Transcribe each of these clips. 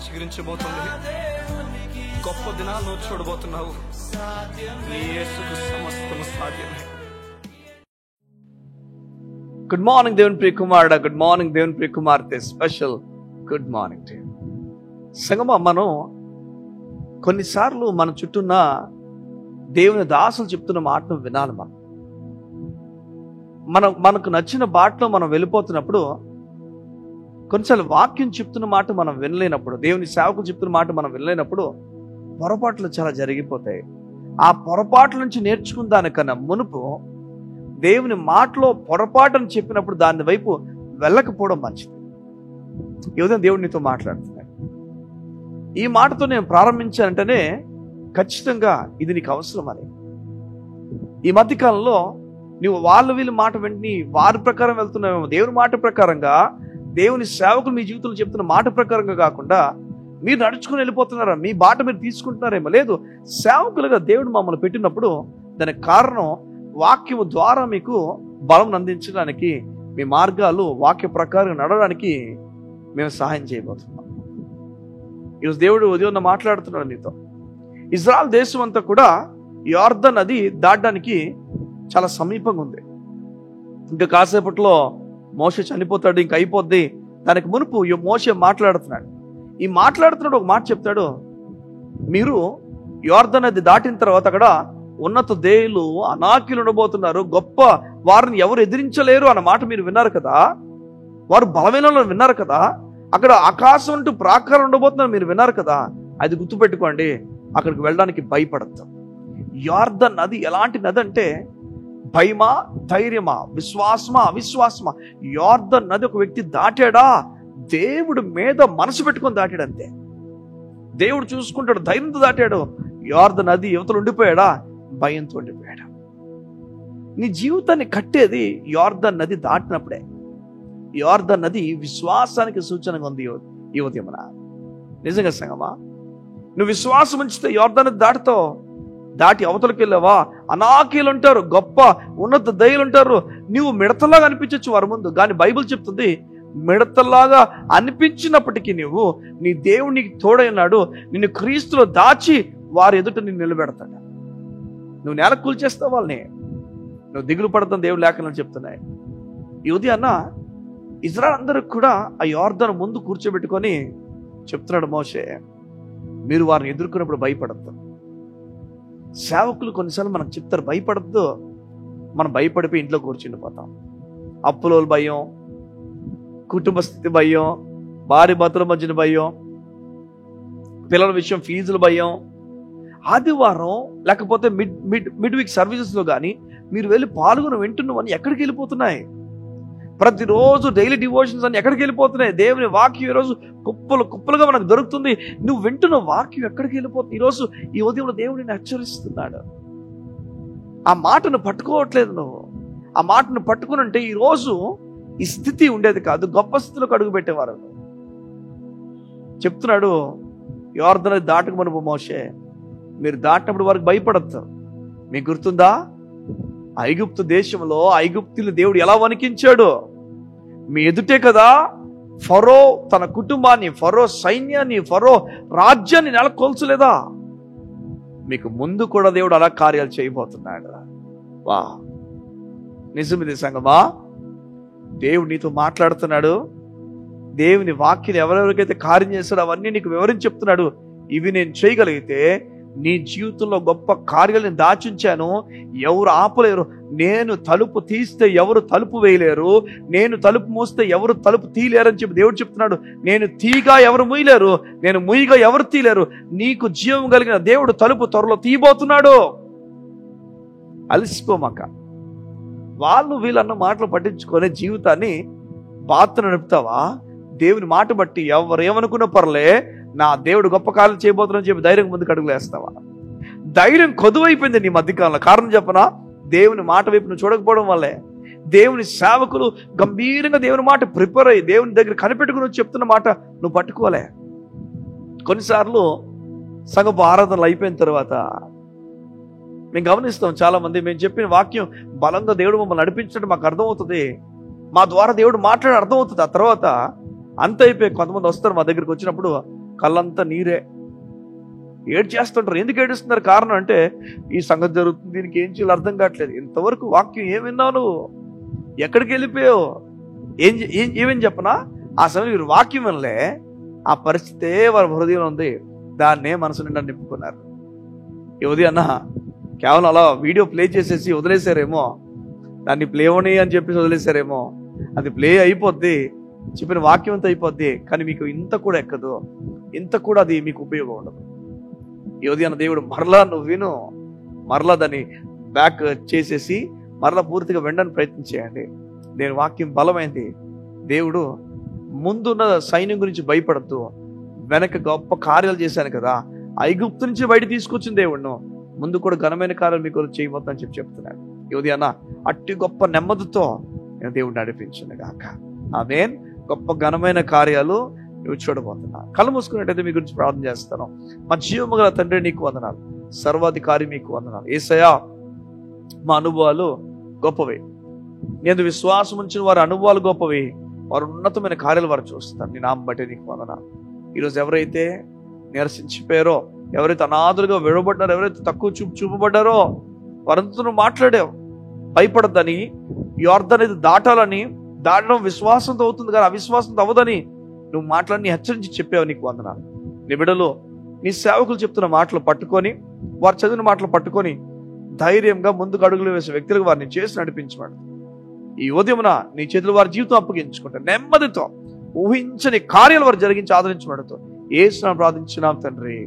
చిగురించబోతుంది. గొప్ప దినాలను చూడబోతున్నావు. నీ యేసుకు సమస్తము సాధ్యమే. గుడ్ మార్నింగ్ దేవుని ప్రియ కుమారుడా, గుడ్ మార్నింగ్ దేవుని ప్రియ కుమార్తె. స్పెషల్ గుడ్ మార్నింగ్ టు సంగమా. మనం కొన్నిసార్లు మన చుట్టూన్న దేవుని దాసులు చెప్తున్న మాటను వినాలి. మనకు నచ్చిన బాటలో మనం వెళ్ళిపోతున్నప్పుడు కొన్నిసార్లు వాక్యం చెప్తున్న మాట మనం వినలేనప్పుడు, దేవుని సేవకులు చెప్తున్న మాట మనం వినలేనప్పుడు పొరపాట్లు చాలా జరిగిపోతాయి. ఆ పొరపాట్ల నుంచి నేర్చుకున్న దానికన్నా మునుపు దేవుని మాటలో పొరపాటుని చెప్పినప్పుడు దాని వైపు వెళ్ళకపోవడం మంచిది. ఈ ఉదయం దేవుడు నీతో మాట్లాడుతున్నాడు. ఈ మాటతో నేను ప్రారంభించానంటేనే ఖచ్చితంగా ఇది నీకు అవసరం అని. ఈ మధ్యకాలంలో నువ్వు వీళ్ళ మాట వెంటనే వారి ప్రకారం వెళ్తున్నావేమో. దేవుని మాట ప్రకారంగా, దేవుని సేవకులు మీ జీవితంలో చెప్తున్న మాట ప్రకారంగా కాకుండా మీరు నడుచుకుని వెళ్ళిపోతున్నారా? మీ బాట మీరు తీసుకుంటున్నారేమో. లేదు, సేవకులుగా దేవుడు మమ్మల్ని పెట్టినప్పుడు దానికి కారణం వాక్యము ద్వారా మీకు బలం అందించడానికి, మీ మార్గాలు వాక్య ప్రకారంగా నడవడానికి మేము సహాయం చేయబోతున్నాం. ఈరోజు దేవుడు ఉదయం మాట్లాడుతున్నాడు నీతో. ఇజ్రాయెల్ దేశం అంతా కూడా యోర్దాను నది దాటడానికి చాలా సమీపంగా ఉంది. ఇంకా కాసేపట్లో మోషే చనిపోతాడు, ఇంకా అయిపోద్ది. దానికి మునుపు మోషే మాట్లాడుతున్నాడు. ఈ మాట్లాడుతున్నాడు ఒక మాట చెప్తాడు, మీరు యోర్దాను నది దాటిన తర్వాత అక్కడ ఉన్నత దేవులు అనాకీలు ఉండబోతున్నారు, గొప్ప వారిని ఎవరు ఎదిరించలేరు అన్న మాట మీరు విన్నారు కదా, వారు బలమైన వాళ్ళని విన్నారు కదా, అక్కడ ఆకాశం అంటూ ప్రాకారం ఉండబోతున్నారు మీరు విన్నారు కదా. అది గుర్తుపెట్టుకోండి, అక్కడికి వెళ్ళడానికి భయపడద్దు. యోర్దాను నది ఎలాంటి నది అంటే భయమా, ధైర్యమా, విశ్వాసమా, అవిశ్వాసమా? యోర్దాను నది ఒక వ్యక్తి దాటాడా, దేవుడు మీద మనసు పెట్టుకొని దాటాడు అంతే. దేవుడు చూసుకుంటాడు, ధైర్యంతో దాటాడు. యోర్దాను నది యువతలు ఉండిపోయాడా, భయంతో ఉండిపోయాడు. నీ జీవితాన్ని కట్టేది యోర్దాను నది దాటినప్పుడే. యోర్దాను నది విశ్వాసానికి సూచనగా ఉంది ఈ ఉదయమున. నిజంగా సంగమా, నువ్వు విశ్వాసం ఉంచితే యోర్దాను నది దాటుతావు. దాటి అవతలకి వెళ్ళావా, అనాకీలు ఉంటారు, గొప్ప ఉన్నత దయలు ఉంటారు. నువ్వు మిడతలాగా అనిపించవచ్చు వారి ముందు, కానీ బైబిల్ చెప్తుంది మిడతలాగా అనిపించినప్పటికీ నువ్వు నీ దేవునికి తోడైనాడు, నిన్ను క్రీస్తులో దాచి వారి ఎదుట నిన్ను నిలబెడతాడు. నువ్వు నేల కూల్చేస్తావు వాళ్ళని. నువ్వు దిగులు పడతావు, దేవుడు లేఖనాలు చెప్తున్నాయి. ఈ ఉదయాన్న ఇజ్రాయెల్ అందరికి కూడా ఆ యోర్దాను ముందు కూర్చోబెట్టుకొని చెప్తున్నాడు మోషే, మీరు వారిని ఎదుర్కొన్నప్పుడు భయపడద్దు. సేవకులు కొన్నిసార్లు మనకు చెప్తారు భయపడద్దు, మనం భయపడిపోయి ఇంట్లో కూర్చుండిపోతాం. అప్పుల భయం, కుటుంబ స్థితి భయం, భార్య భర్తల మధ్యన భయం, పిల్లల విషయం ఫీజుల భయం. ఆదివారం లేకపోతే మిడ్ వీక్ సర్వీసెస్లో కానీ మీరు వెళ్ళి పాల్గొని వింటున్నవన్నీ ఎక్కడికి వెళ్ళిపోతున్నాయి? ప్రతిరోజు డైలీ డివోషన్స్ అని ఎక్కడికి వెళ్ళిపోతున్నాయి? దేవుని వాక్యం ఈరోజు కుప్పలుగా మనకు దొరుకుతుంది. నువ్వు వింటున్న వాక్యం ఎక్కడికి వెళ్ళిపోతుంది? ఈరోజు ఈ ఉదయంలో దేవుడిని హెచ్చరిస్తున్నాడు. ఆ మాటను పట్టుకోవట్లేదు నువ్వు. ఆ మాటను పట్టుకుని ఉంటే ఈరోజు ఈ స్థితి ఉండేది కాదు, గొప్ప స్థితిలోకి అడుగు పెట్టేవారు. చెప్తున్నాడు, యోర్దాను దాటక మునుపు మోషే మీరు దాటినప్పుడు వారికి భయపడద్దు. మీకు గుర్తుందా, ఐగుప్తు దేశంలో ఐగుప్తులు దేవుడు ఎలా వణికించాడు? మీ ఎదుటే కదా ఫరో తన కుటుంబాన్ని, ఫరో సైన్యాన్ని, ఫరో రాజ్యాన్ని నెలకొల్చలేదా? మీకు ముందు కూడా దేవుడు అలా కార్యాలు చేయబోతున్నాడు. వా, నిజమిది సంగమా. దేవుడు నీతో మాట్లాడుతున్నాడు. దేవుని వాక్యం ఎవరెవరికైతే కార్యం చేస్తాడో అవన్నీ నీకు వివరించి చెప్తున్నాడు. ఇవి నేను చేయగలిగితే నీ జీవితంలో గొప్ప కార్యాలను దాచుంచాను, ఎవరు ఆపలేరు. నేను తలుపు తీస్తే ఎవరు తలుపు వేయలేరు, నేను తలుపు మూస్తే ఎవరు తలుపు తీయలేరని చెప్పి దేవుడు చెప్తున్నాడు. నేను తీగా ఎవరు మూయలేరు, నేను మూయగా ఎవరు తీయలేరు. నీకు జీవం కలిగిన దేవుడు తలుపు త్వరలో తీయబోతున్నాడు. అలసిపోమాక. వాళ్ళు వీళ్ళన్న మాటలు పట్టించుకునే జీవితాన్ని బాధ నడుపుతావా? దేవుని మాట బట్టి ఎవరు ఏమనుకున్న పర్లే, నా దేవుడు గొప్ప కార్యాలు చేయబోతున్నాఅని చెప్పి ధైర్యం ముందుకు అడుగులు వేస్తావా? ధైర్యం కొదువైపోయింది నీ మధ్యకాలంలో. కారణం చెప్పనా? దేవుని మాట వైపు నువ్వు చూడకపోవడం వల్లే. దేవుని సేవకులు గంభీరంగా దేవుని మాట ప్రిపేర్ అయ్యి దేవుని దగ్గర కనిపెట్టుకుని చెప్తున్న మాట నువ్వు పట్టుకోలే. కొన్నిసార్లు సంఘపు ఆరాధనలు అయిపోయిన తర్వాత మేము గమనిస్తాం, చాలా మంది మేము చెప్పిన వాక్యం బలంగా దేవుడు మమ్మల్ని నడిపించడం మాకు అర్థమవుతుంది, మా ద్వారా దేవుడు మాట్లాడి అర్థమవుతుంది. ఆ తర్వాత అంత అయిపోయి కొంతమంది వస్తారు మా దగ్గరికి వచ్చినప్పుడు, కళ్ళంతా నీరే. ఏడు చేస్తుంటారు. ఎందుకు ఏడుస్తున్నారు? కారణం అంటే ఈ సంగతి జరుగుతుంది, దీనికి ఏం చేయాలో అర్థం కావట్లేదు. ఇంతవరకు వాక్యం ఏం విన్నావు నువ్వు? ఎక్కడికి వెళ్ళిపోయావు? ఏమేం చెప్పనా? ఆ సమయం మీరు వాక్యం వినలే, ఆ పరిస్థితే వారి హృదయంలో ఉంది. దాన్నే మనసు నిండా నింపుకున్నారు. యువతి అన్న కేవలం అలా వీడియో ప్లే చేసేసి వదిలేశారేమో, దాన్ని ప్లే అవని అని చెప్పేసి వదిలేశారేమో. అది ప్లే అయిపోద్ది, చెప్పిన వాక్యం అంతా అయిపోద్ది, కానీ మీకు ఇంత కూడా ఎక్కదు, ఇంత కూడా అది మీకు ఉపయోగం ఉండదు. యువతి అన్న దేవుడు మరలా నువ్వు విను, మరలా దాన్ని బ్యాక్ చేసేసి మరలా పూర్తిగా వినడానికి ప్రయత్నం చేయండి. నేను వాక్యం బలమైంది. దేవుడు ముందున్న సైన్యం గురించి భయపడద్దు, వెనక గొప్ప కార్యాలు చేశాను కదా, ఐగుప్తు నుంచి బయట తీసుకొచ్చిన దేవుడును ముందు కూడా ఘనమైన కార్యాలు మీకు చేయబోతుందని చెప్తున్నాడు. యువతి అన్న అట్టి గొప్ప నెమ్మదితో నేను దేవుడిని నడిపించింది గాక. ఆమేన్. గొప్ప ఘనమైన కార్యాలు నువ్వు చూడబోతున్నా. కళ్ళు మూసుకున్నట్టయితే మీ గురించి ప్రార్థన చేస్తాను. మా జీవము గల తండ్రి నీకు వందనాలు, సర్వాధికారి మీకు వందనాలు. యేసయ్యా, మా అనుభవాలు గొప్పవి. నేను విశ్వాసం ఉంచిన వారి అనుభవాలు గొప్పవి, వారు ఉన్నతమైన కార్యాలు వారు చూస్తారు. నీ నామం బట్టి నీకు వందనాలు. ఈరోజు ఎవరైతే నిరసించిపోయారో, ఎవరైతే అనాథులుగా విడవబడ్డారో, ఎవరైతే తక్కువ చూపబడ్డారో వారంతా నువ్వు మాట్లాడావు. భయపడద్దని, యోర్దాను అనేది దాటాలని, దాటడం విశ్వాసంతో అవుతుంది కానీ అవిశ్వాసంతో అవ్వదని నువ్వు మాట్లాడి హెచ్చరించి చెప్పావు. నీకు వందనాలు. నీ బిడ్డలు నీ సేవకులు చెప్తున్న మాటలు పట్టుకొని, వారు చదివిన మాటలు పట్టుకొని ధైర్యంగా ముందుకు అడుగులు వేసే వ్యక్తులకు వారిని చేసి నడిపించమని ఈ ఉదయమున నీ చేతులు వారి జీవితం అప్పగించుకుంటారు. నెమ్మదితో ఊహించని కార్యాలు వారు జరిగించి ఆదరించబడుతూ యేసును ప్రార్థించున్నాం తండ్రి.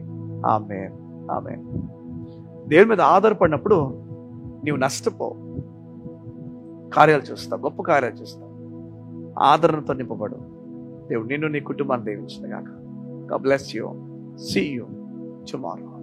ఆమేన్, ఆమేన్. దేవుని మీద ఆధారపడినప్పుడు నీవు నష్టపోవు, కార్యాలు చూస్తావు, గొప్ప కార్యాలు చూస్తావు, ఆదరణతో నింపబడు. దేవుడు నిన్ను నీ కుటుంబాన్ని దీవించును గాక. God bless you. See you tomorrow.